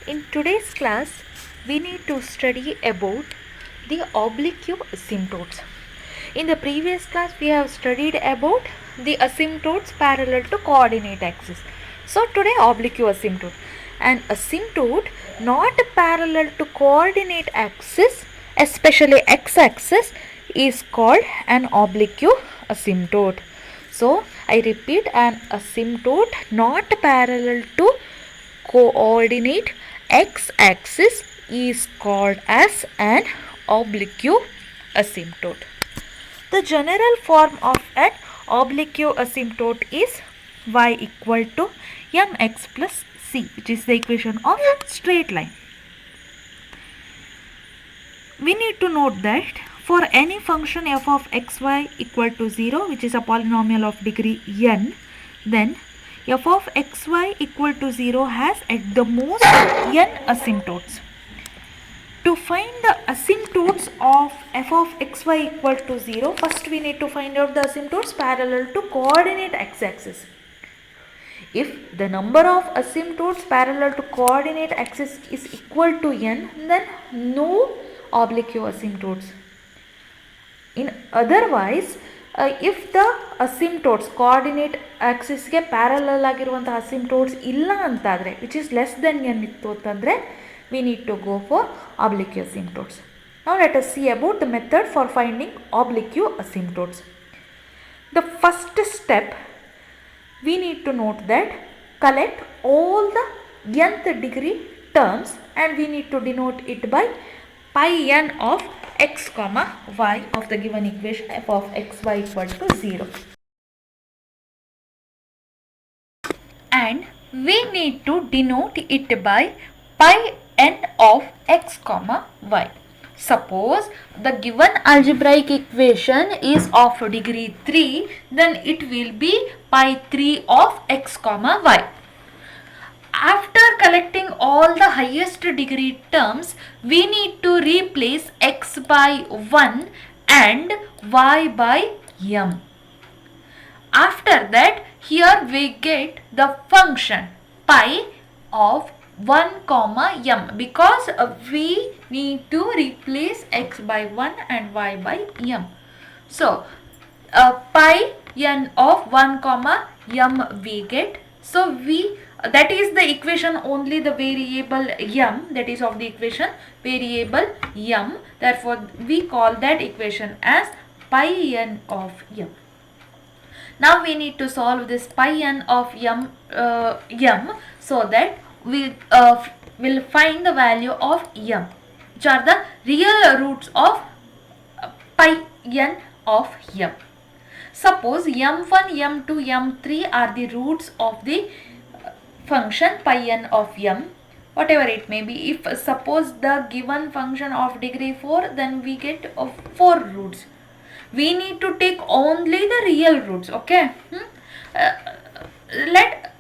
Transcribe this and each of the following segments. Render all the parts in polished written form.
In today's class, we need to study about the oblique asymptotes. In the previous class, we have studied about the asymptotes parallel to coordinate axis. So today, oblique asymptote. An asymptote not parallel to coordinate axis, especially x-axis, is called an oblique asymptote. So I repeat, an asymptote not parallel to coordinate x-axis is called as an oblique asymptote. The general form of an oblique asymptote is y equal to mx plus c, which is the equation of straight line. We need to note that for any function f of xy equal to 0, which is a polynomial of degree n, then f of xy equal to 0 has at the most n asymptotes. To find the asymptotes of f of xy equal to 0, first we need to find out the asymptotes parallel to coordinate x-axis. If the number of asymptotes parallel to coordinate axis is equal to n, then no oblique asymptotes. In otherwise, if the asymptotes coordinate axis ಗೆ parallel ಆಗಿರುವಂತಹ asymptotes ಇಲ್ಲ ಅಂತಾದರೆ, which is less than n ಇತ್ತು ಅಂತಂದರೆ, we need to go for oblique asymptotes. Now let us see about the method for finding oblique asymptotes. The first step, we need to note that collect all the nth degree terms and we need to denote it by pi n of x comma y of the given equation f of xy equal to 0. And we need to denote it by pi n of x comma y. Suppose the given algebraic equation is of degree 3, then it will be pi 3 of x comma y. After collecting all the highest degree terms, we need to replace x by 1 and y by m. After that, here we get the function pi of 1 comma m, because we need to replace x by 1 and y by m. So pi n of 1 comma m we get. So that is the equation, only the variable m, that is of the equation variable m. Therefore we call that equation as pi n of m. Now we need to solve this pi n of m so that we will find the value of m, which are the real roots of pi n of m. Suppose m1, m2, m3 are the roots of the function pi n of m, whatever it may be. If suppose the given function of degree 4, then we get 4 roots. We need to take only the real roots, okay?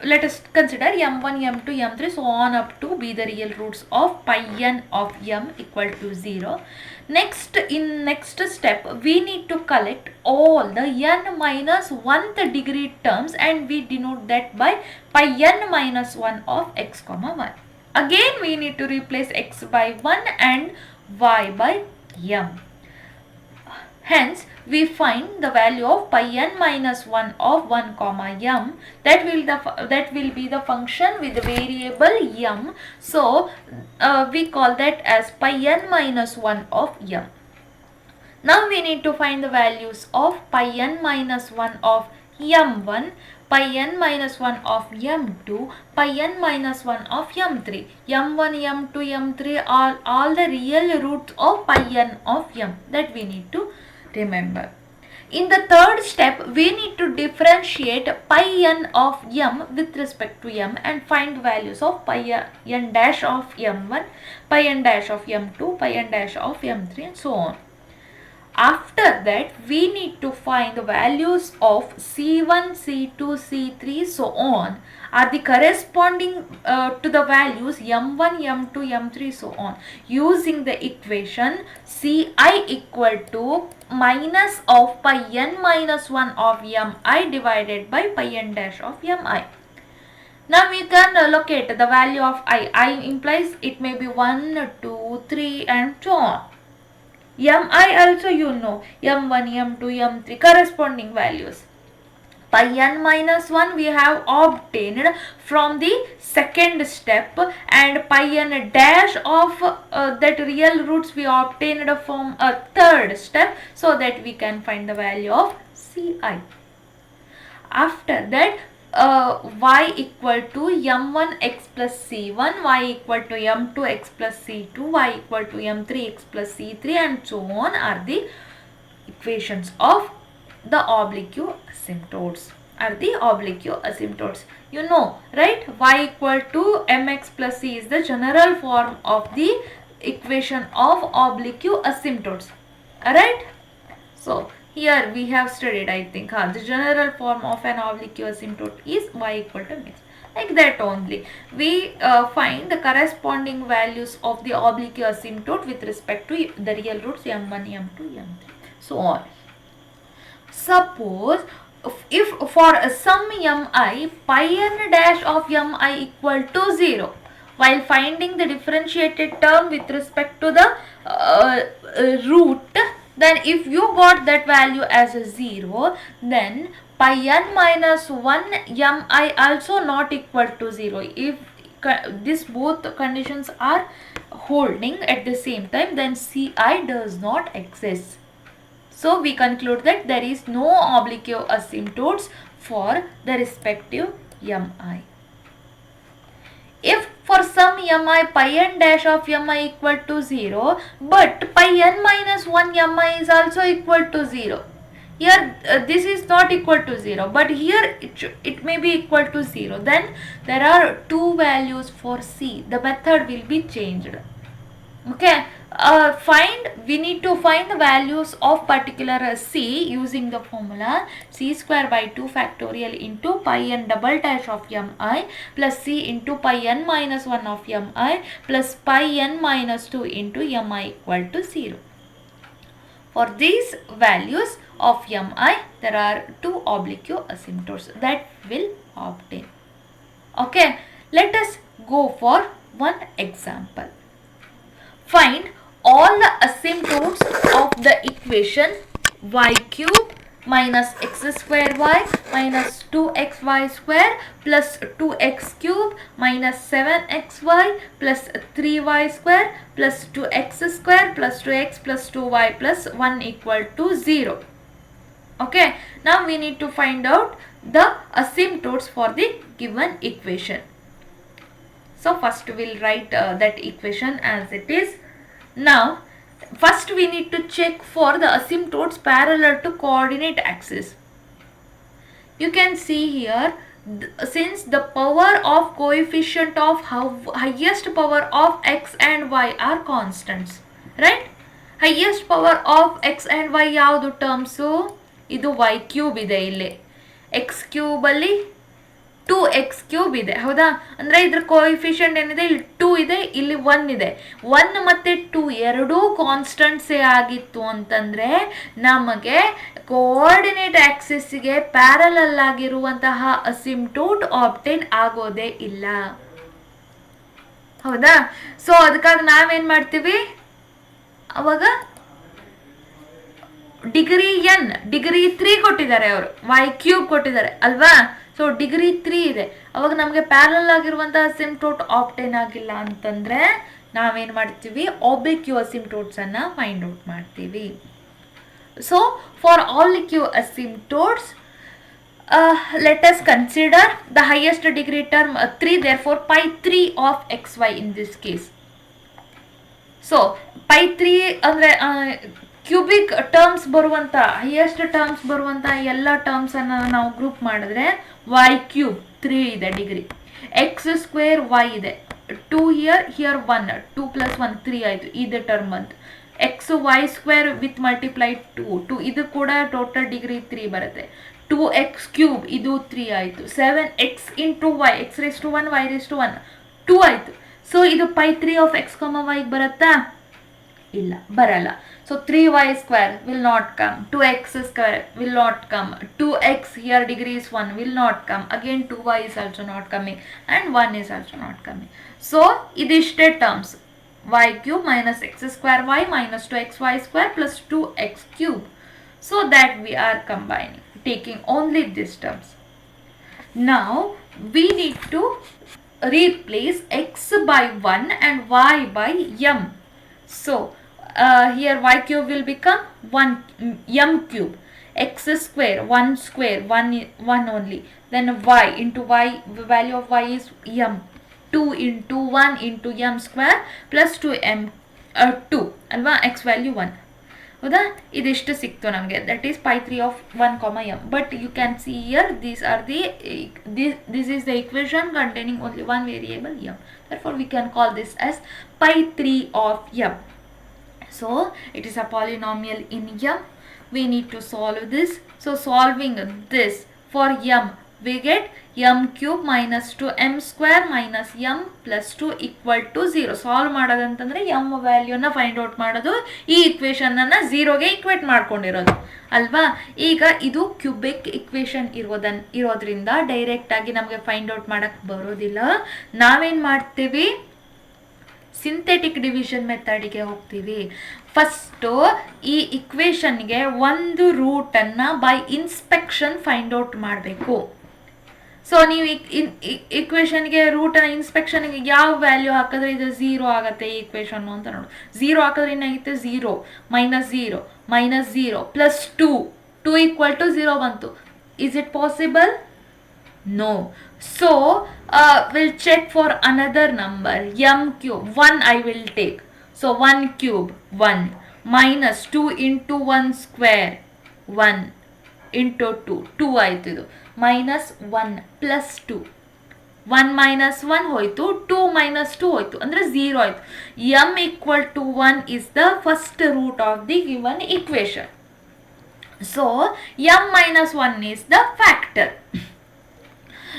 Let us consider m1, m2, m3 so on up to be the real roots of pi n of m equal to 0. In next step, we need to collect all the n minus 1th degree terms and we denote that by pi n minus 1 of x comma y. Again we need to replace x by 1 and y by m. Hence we find the value of pi n minus 1 of 1 comma m. That will be the function with the variable m. So we call that as pi n minus 1 of m. Now we need to find the values of pi n minus 1 of m1, pi n minus 1 of m2, pi n minus 1 of m3. m1, m2, m3 are all the real roots of pi n of m, that we need to remember. In the third step, we need to differentiate pi n of m with respect to m and find values of pi n dash of m1, pi n dash of m2, pi n dash of m3 and so on. After that, we need to find the values of c1, c2, c3 so on are the corresponding to the values m1, m2, m3 so on, using the equation ci equal to minus of pi n minus 1 of mi divided by pi n dash of mi. Now we can locate the value of I. I implies it may be 1, 2, 3 and so on. Mi also you know, m1, m2, m3 corresponding values. Pi n minus 1 we have obtained from the second step, and pi n dash of that real roots we obtained from a third step, so that we can find the value of Ci. After that, y equal to m1 x plus c1, y equal to m2 x plus c2, y equal to m3 x plus c3 and so on are the equations of the oblique asymptotes. You know, right? Y equal to mx plus c is the general form of the equation of oblique asymptotes. Alright? So, here we have studied, I think, the general form of an oblique asymptote is y equal to mx. Like that only. We find the corresponding values of the oblique asymptote with respect to the real roots m1, m2, m3, so on. Suppose if for some mi, pi n dash of mi equal to 0, while finding the differentiated term with respect to the root, then if you got that value as a 0, then pi n minus 1 mi also not equal to 0. If these both conditions are holding at the same time, then Ci does not exist. So we conclude that there is no oblique asymptotes for the respective mi. If for some mi pi n dash of mi equal to 0, but pi n minus 1 mi is also equal to 0. Here this is not equal to 0, but here it may be equal to 0. Then there are two values for C. The method will be changed. Okay, we need to find the values of particular C using the formula C square by 2 factorial into pi n double dash of mi plus C into pi n minus 1 of mi plus pi n minus 2 into mi equal to 0. For these values of mi, there are two oblique asymptotes that will obtain. Okay, let us go for one example. Find all the asymptotes of the equation y cube minus x square y minus 2xy square plus 2x cube minus 7xy plus 3y square plus 2x square plus 2x plus 2y plus 1 equal to 0. Okay, now we need to find out the asymptotes for the given equation. So first we will write that equation as it is. Now first we need to check for the asymptotes parallel to coordinate axis. You can see here, since the power of coefficient of highest power of x and y are constants, right? Highest power of x and y ಯಾವುದು terms? ಇದು y cube ಇದೆ ಇಲ್ಲಿ, x cube ಅಲ್ಲಿ 2x cube ಇದೆ, ಹೌದಾ? ಅಂದರೆ ಇದ್ರ coefficient ಏನಿದೆ, ಇಲ್ಲಿ 2 ಇದೆ, ಇಲ್ಲಿ 1 ಇದೆ. 1 ಮತ್ತು 2 ಎರಡೂ ಕಾನ್ಸ್ಟೆಂಟ್ಸೇ ಆಗಿತ್ತು ಅಂತಂದರೆ ನಮಗೆ ಕೋಆರ್ಡಿನೇಟ್ ಆಕ್ಸಿಸ್ಗೆ ಪ್ಯಾರಲಲ್ ಆಗಿರುವಂತಹ ಅಸಿಂಪ್ಟೋಟ್ ಆಬ್ಟೈನ್ ಆಗೋದೇ ಇಲ್ಲ, ಹೌದಾ? ಸೊ ಅದಕ್ಕಾಗಿ ನಾವೇನು ಮಾಡ್ತೀವಿ, ಅವಾಗ ಡಿಗ್ರಿ 3 ಕೊಟ್ಟಿದ್ದಾರೆ ಅವರು, y ಕ್ಯೂಬ್ ಕೊಟ್ಟಿದ್ದಾರೆ ಅಲ್ವಾ? ಸೊ ಡಿಗ್ರಿ 3 ಇದೆ, ಅವಾಗ ನಮಗೆ ಪ್ಯಾರಲಲ್ ಆಗಿರುವಂತಹ ಅಸಿಂಪ್ಟೋಟ್ ಆಬ್ಟೈನ್ ಆಗಿಲ್ಲ ಅಂತಂದರೆ ನಾವೇನು ಮಾಡ್ತೀವಿ, ಒಬ್ಲಿಕ್ ಅಸಿಂಪ್ಟೋಟ್ಸ್ ಅನ್ನು ಫೈಂಡ್ ಔಟ್ ಮಾಡ್ತೀವಿ. So for oblique asymptotes let us consider the highest degree term 3, therefore pi 3 of xy in this case. So pi 3 ಅಂದರೆ ಕ್ಯೂಬಿಕ್ ಟರ್ಮ್ಸ್ ಬರುವಂಥ, ಹೈಯೆಸ್ಟ್ ಟರ್ಮ್ಸ್ ಬರುವಂಥ ಎಲ್ಲ ಟರ್ಮ್ಸನ್ನು ನಾವು ಗ್ರೂಪ್ ಮಾಡಿದ್ರೆ y ಕ್ಯೂಬ್ 3 ಇದೆ degree, X square y ಇದೆ 2, here 1, 2 + 1 3 ಆಯಿತು, ಇದು ಟರ್ಮ್ ಬಂತು. X y square with multiply 2 ಇದು ಕೂಡ ಟೋಟಲ್ ಡಿಗ್ರಿ 3 ಬರುತ್ತೆ. 2x ಕ್ಯೂಬ್ ಇದು 3 ಆಯಿತು. 7x into y, x⁻1 y⁻1 2 ಆಯಿತು. ಸೊ ಇದು pi 3 of x, y ಬರುತ್ತಾ? ಇಲ್ಲ, ಬರಲ್ಲ. So 3y square will not come, 2x square will not come, 2x here degree is 1 will not come, again 2y is also not coming and 1 is also not coming. So idishte terms y cube minus x square y minus 2xy square plus 2x cube. So that we are combining, taking only these terms. Now we need to replace x by 1 and y by m. So here y cube will become 1 m cube, x square 1 only, then y into y, value of y is m, 2 into 1 into m square plus 2m 2 ಅಲ್ವಾ, x value 1. ಹೌದಾ, ಇದಿಷ್ಟು ಸಿಕ್ತು ನಮಗೆ, that is pi 3 of 1 m. But you can see here this is the equation containing only one variable m. Therefore we can call this as pi 3 of m. So it is a polynomial in m. We need to solve this. So solving this for m, we get m cube minus 2m square minus m plus 2 equal to 0. Solve ಮಾಡೋದಂತಂದ್ರೆ m ವ್ಯಾಲ್ಯೂನ find out ಮಾಡೋದು, ಈ equation ಅನ್ನ 0ಗೆ equate ಮಾಡ್ಕೊಂಡಿರೋದು ಅಲ್ವಾ. ಈಗ ಇದು ಕ್ಯೂಬಿಕ್ ಇಕ್ವೇಷನ್ ಇರೋದ್ರಿಂದ ಡೈರೆಕ್ಟ್ ಆಗಿ ನಮಗೆ ಫೈಂಡ್ ಔಟ್ ಮಾಡಕ್ ಬರೋದಿಲ್ಲ. ನಾವೇನ್ ಮಾಡ್ತೀವಿ, ಸಿಂಥೆಟಿಕ್ ಡಿವಿಷನ್ ಮೆಥಡ್ಗೆ ಹೋಗ್ತೀವಿ. ಫಸ್ಟು ಈ ಇಕ್ವೇಷನ್ಗೆ ಒಂದು ರೂಟನ್ನು ಬೈ ಇನ್ಸ್ಪೆಕ್ಷನ್ ಫೈಂಡ್ ಔಟ್ ಮಾಡಬೇಕು. ಸೊ ನೀವು ಇಕ್ವೇಷನ್ಗೆ ರೂಟನ್ನು ಇನ್ಸ್ಪೆಕ್ಷನ್ಗೆ ಯಾವ ವ್ಯಾಲ್ಯೂ ಹಾಕಿದ್ರೆ ಇದು 0 ಆಗುತ್ತೆ ಈ ಇಕ್ವೇಷನ್ನು ಅಂತ ನೋಡು. 0 ಹಾಕಿದ್ರೆ ಏನಾಗುತ್ತೆ, 0 ಮೈನಸ್ 0 ಪ್ಲಸ್ 2 ಈಕ್ವಲ್ ಟು 0 ಬಂತು. Is it possible? No. So we'll check for another number, m cube 1 I will take. So 1 cube 1 minus 2 into 1 square 1 into 2 ಆಯ್ತು, ಇದು minus 1 plus 2, 1 minus 1 ಹೋಯ್ತು, 2 minus 2 ಹೋಯ್ತು, ಅಂದರೆ 0 ಆಯ್ತು. m equal to 1 is the first root of the given equation. So m minus 1 is the factor.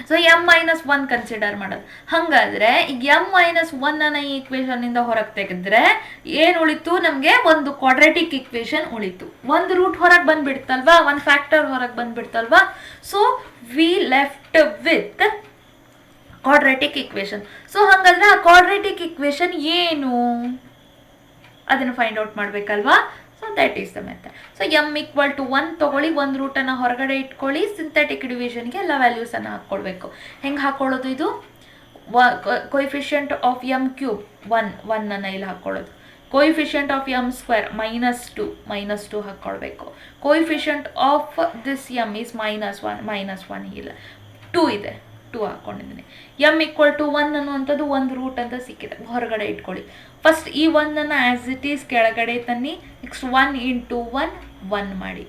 So m minus 1 consider ಮಾಡೋದು. ಹಾಗಾದ್ರೆ m minus 1 ಅನ್ನ ಈ ಇಕ್ವೇಷನ್ ಇಂದ ಹೊರಗೆ ತೆಗೆದ್ರೆ ಏನು ಉಳಿತು, ನಮಗೆ ಒಂದು ಕ್ವಾಡ್ರಾಟಿಕ್ ಇಕ್ವೇಷನ್ ಉಳಿತು. ಒಂದು ರೂಟ್ ಹೊರಗೆ ಬಂದ್ಬಿಡ್ತಲ್ವಾ, ಒಂದು ಫ್ಯಾಕ್ಟರ್ ಹೊರಗೆ ಬಂದ್ಬಿಡ್ತಲ್ವಾ. So we left with quadratic equation. So ಹಾಗಾದ್ರೆ ಆ ಕ್ವಾಡ್ರಾಟಿಕ್ ಇಕ್ವೇಷನ್ ಏನು ಅದನ್ನು ಫೈಂಡ್ ಔಟ್ ಮಾಡಬೇಕಲ್ವಾ. So that is the method. So m equal to 1 ತೊಗೊಳ್ಳಿ, ಒಂದು ರೂಟನ್ನು ಹೊರಗಡೆ ಇಟ್ಕೊಳ್ಳಿ, ಸಿಂಥೆಟಿಕ್ ಡಿವಿಷನ್ಗೆ ಎಲ್ಲ ವ್ಯಾಲ್ಯೂಸನ್ನು ಹಾಕ್ಕೊಳ್ಬೇಕು. ಹೆಂಗೆ ಹಾಕ್ಕೊಳ್ಳೋದು, ಇದು ಕೊಯಿಫಿಷಿಯಂಟ್ ಆಫ್ m ಕ್ಯೂಬ್ 1 ಅನ್ನು ಇಲ್ಲಿ ಹಾಕ್ಕೊಳ್ಳೋದು, coefficient of m square minus two ಹಾಕ್ಕೊಳ್ಬೇಕು, coefficient of this m is -1 ಇಲ್ಲ, 2 ಇದೆ, 2 ಹಾಕ್ಕೊಂಡಿದ್ದೀನಿ. m equal to 1 ಅನ್ನುವಂಥದ್ದು ಒಂದು ರೂಟ್ ಅಂತ ಸಿಕ್ಕಿದೆ, ಹೊರಗಡೆ ಇಟ್ಕೊಳ್ಳಿ. ಫಸ್ಟ್ ಈ 1 ಅನ್ನು ಆಸ್ ಇಟ್ ಈಸ್ ಕೆಳಗಡೆ ತನ್ನಿ, ನೆಕ್ಸ್ಟ್ 1 into 1 ಮಾಡಿ,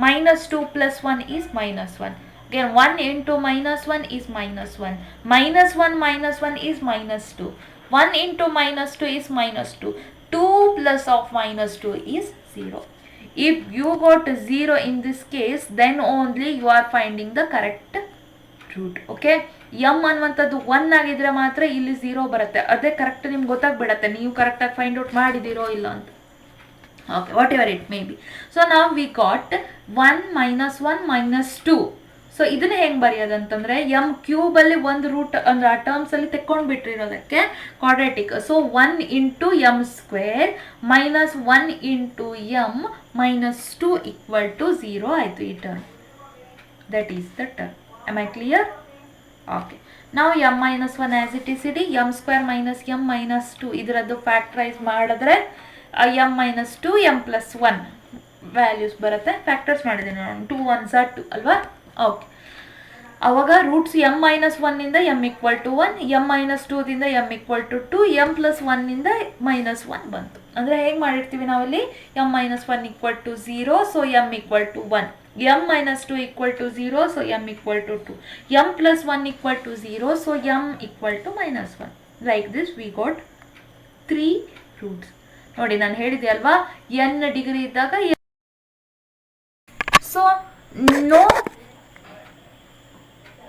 -2 plus 1 is -1, again 1 into -1 is -1, -1 is -2, 1 into -2 is -2, 2 plus of -2 is 0. If you got 0 in this case, then only you are finding the correct root. Okay, m ಅನ್ನುವಂಥದ್ದು 1 ಆಗಿದ್ರೆ ಮಾತ್ರ ಇಲ್ಲಿ 0 ಬರುತ್ತೆ, ಅದೇ correct ನಿಮ್ಗೆ ಗೊತ್ತಾಗ್ಬಿಡತ್ತೆ ನೀವು ಕರೆಕ್ಟಾಗಿ ಫೈಂಡ್ ಔಟ್ ಮಾಡಿದಿರೋ ಇಲ್ಲ ಅಂತ. Okay, whatever it may be. So ನಾವು ವಿ ಗಾಟ್ 1 -1 -2. ಸೊ ಇದನ್ನ ಹೆಂಗೆ ಬರೆಯೋದಂತಂದ್ರೆ m ಕ್ಯೂಬಲ್ಲಿ ಒಂದು ರೂಟ್ ಅಂದ್ರೆ ಆ ಟರ್ಮ್ಸಲ್ಲಿ ತೆಕ್ಕೊಂಡ್ಬಿಟ್ಟಿರೋದಕ್ಕೆ quadratic. So 1 into m square -1 into m -2 equal to 0 ಆಯಿತು ಈ term. That is the term. Am I clear? Okay. Now m minus 1 as it is ED, m square minus m minus 2 ಇದರದ್ದು factorise ಮಾಡಿದ್ರೆ m minus 2 m plus 1 values ಬರುತ್ತೆ. Factors ಮಾಡಿದ್ದೀನಿ ನಾನು, 2 1s are 2 ಅಲ್ವಾ. Okay, ಅವಾಗ roots m minus 1 ಇಂದ m equal to 1, m minus 2 ದಿಂದ m equal to 2, m plus 1 ಇಂದ -1 ಬಂತು. ಅಂದರೆ ಹೇಗೆ ಮಾಡಿರ್ತೀವಿ ನಾವಲ್ಲಿ, m minus 1 equal to 0, so m equal to 1, m minus 2 equal to 0, so m equal to 2, m plus 1 equal to 0, so m equal to -1. Like this we got 3 roots. ನೋಡಿ ನಾನು ಹೇಳಿದೆ ಅಲ್ವಾ, n ಡಿಗ್ರಿ ಇದ್ದಾಗ. So no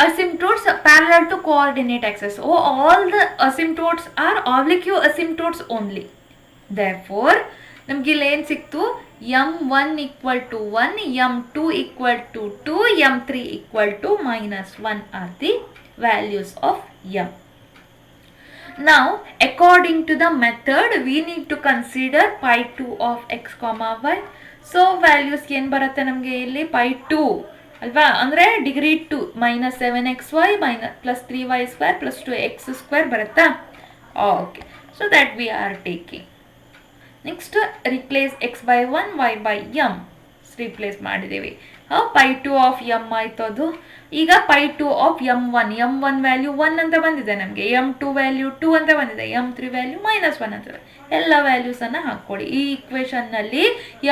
asymptotes parallel to coordinate axis. Oh, all the asymptotes are oblique asymptotes only. Therefore ನಮ್ಗೆ ಇಲ್ಲಿ ಏನು ಸಿಕ್ತು, m1 equal to 1, m2 equal to 2, m3 equal to -1 are the values of m. Now, according to the method, we need to consider pi2 of x, y. So, values ಏನು ಬರುತ್ತೆ ನಮಗೆ ಇಲ್ಲಿ pi2 ಅಲ್ವಾ, ಅಂದರೆ ಡಿಗ್ರಿ 2 -7xy +3y² +2x² ಬರುತ್ತಾ. Okay, so that we are taking. Next replace x by 1, y by m replace ಮಾಡಿದ್ದೀವಿ. pi2 of m ಆಯಿತು ಅದು. ಈಗ pi2 ಆಫ್ m1 ವ್ಯಾಲ್ಯೂ 1 ಅಂತ ಬಂದಿದೆ ನಮಗೆ, m2 ವ್ಯಾಲ್ಯೂ 2 ಅಂತ ಬಂದಿದೆ, m3 ವ್ಯಾಲ್ಯೂ -1 ಅಂತ ಇದೆ. ಎಲ್ಲ ವ್ಯಾಲ್ಯೂಸನ್ನು ಹಾಕ್ಕೊಳ್ಳಿ ಈ ಇಕ್ವೇಷನ್ನಲ್ಲಿ.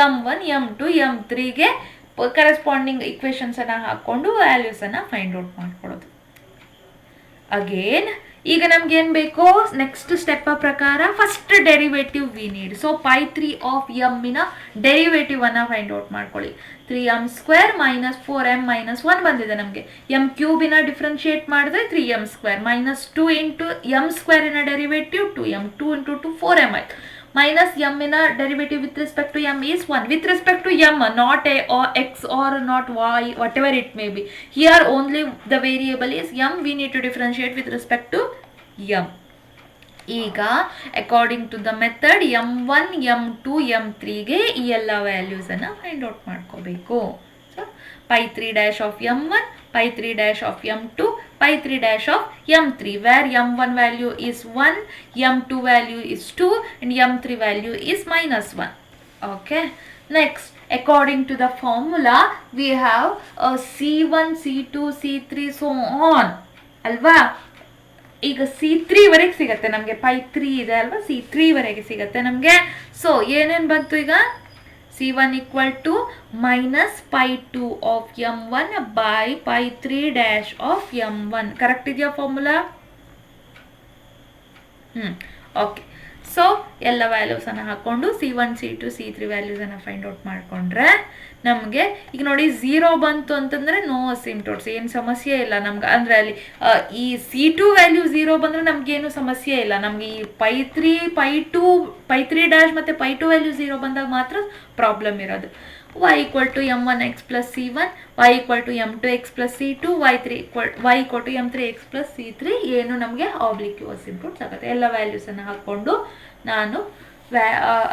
m1 m2 m3ಗೆ ಕರೆಸ್ಪಾಂಡಿಂಗ್ ಇಕ್ವೇಷನ್ಸನ್ನು ಹಾಕ್ಕೊಂಡು ವ್ಯಾಲ್ಯೂಸನ್ನು ಫೈಂಡ್ ಔಟ್ ಮಾಡ್ಕೊಳ್ಳೋದು. ಅಗೇನ್ ಈಗ ನಮ್ಗೆ ಏನು ಬೇಕು, ನೆಕ್ಸ್ಟ್ ಸ್ಟೆಪ್ ಪ್ರಕಾರ first derivative we need. So pi3 of m derivative ಅನ್ನ ಫೈಂಡ್ ಔಟ್ ಮಾಡ್ಕೊಳ್ಳಿ. 3m² -4m -1 ಬಂದಿದೆ ನಮಗೆ. m³ ಡಿಫ್ರೆನ್ಶಿಯೇಟ್ ಮಾಡಿದ್ರೆ 3m² -2 into m² derivative 2m, 2 into 2 4m ಆಯ್ತು. minus m derivative with respect to m is 1. With respect to m, not a or x or not y, whatever it may be. Here only the variable is m. We need to differentiate with respect to m. ಈಗ according to the method m1, m2, m3ಗೆ ಈ ಎಲ್ಲ ವ್ಯಾಲ್ಯೂಸನ್ನು find out ಮಾಡ್ಕೋಬೇಕು. So pi3 dash of m1, pi3 dash of m2, pi3 dash of m3, where m1 value is 1, m2 value is 2 and m3 value is -1. Okay, next according to the formula we have c1, c2, c3 so on ಅಲ್ವಾ. ಈಗ c3 ವರೆಗೆ ಸಿಗತ್ತೆ ನಮಗೆ, pi3 ಇದೆ ಅಲ್ವಾ, c3 ವರೆಗೆ ಸಿಗತ್ತೆ ನಮಗೆ. ಸೊ ಏನೇನು ಬಂತು ಈಗ, c1 equal to -pi2 of m1 by pi3 dash of m1. Correct ಇದೆಯಾ ಫಾರ್ಮುಲಾ? ಓಕೆ, ಸೊ ಎಲ್ಲ ವ್ಯಾಲ್ಯೂಸನ್ನು ಹಾಕ್ಕೊಂಡು c1, c2, c3 ವ್ಯಾಲ್ಯೂಸನ್ನು find out ಮಾಡಿಕೊಂಡ್ರೆ ನಮಗೆ ಈಗ ನೋಡಿ 0 ಬಂತು ಅಂತಂದರೆ ನೋ ಅಸಿಂಪ್ಟೋಟ್ಸ್, ಏನು ಸಮಸ್ಯೆ ಇಲ್ಲ ನಮ್ಗೆ. ಅಂದರೆ ಅಲ್ಲಿ ಈ c2 ವ್ಯಾಲ್ಯೂ 0 ಬಂದರೆ ನಮಗೇನು ಸಮಸ್ಯೆ ಇಲ್ಲ. ನಮಗೆ ಈ pi3 ಡ್ಯಾಶ್ ಮತ್ತು pi2 ವ್ಯಾಲ್ಯೂ 0 ಬಂದಾಗ ಮಾತ್ರ ಪ್ರಾಬ್ಲಮ್ ಇರೋದು. y equal to m1x plus c1, y equal to m2x plus c2, y equal to m3x plus c3 ಏನು ನಮಗೆ ಆಬ್ಲಿಕ್ಯೂ ಅಸಿಂಪ್ಟೋಟ್ಸ್ ಆಗುತ್ತೆ. ಎಲ್ಲ ವ್ಯಾಲ್ಯೂಸನ್ನು ಹಾಕ್ಕೊಂಡು ನಾನು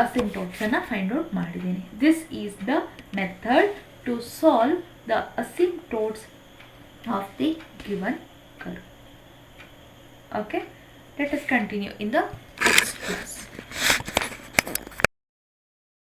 ಅಸಿಂಪ್ಟೋಟ್ಸನ್ನು ಫೈಂಡ್ ಔಟ್ ಮಾಡಿದ್ದೀನಿ. This is the method to solve the asymptotes of the given curve. Okay, let us continue in the next class.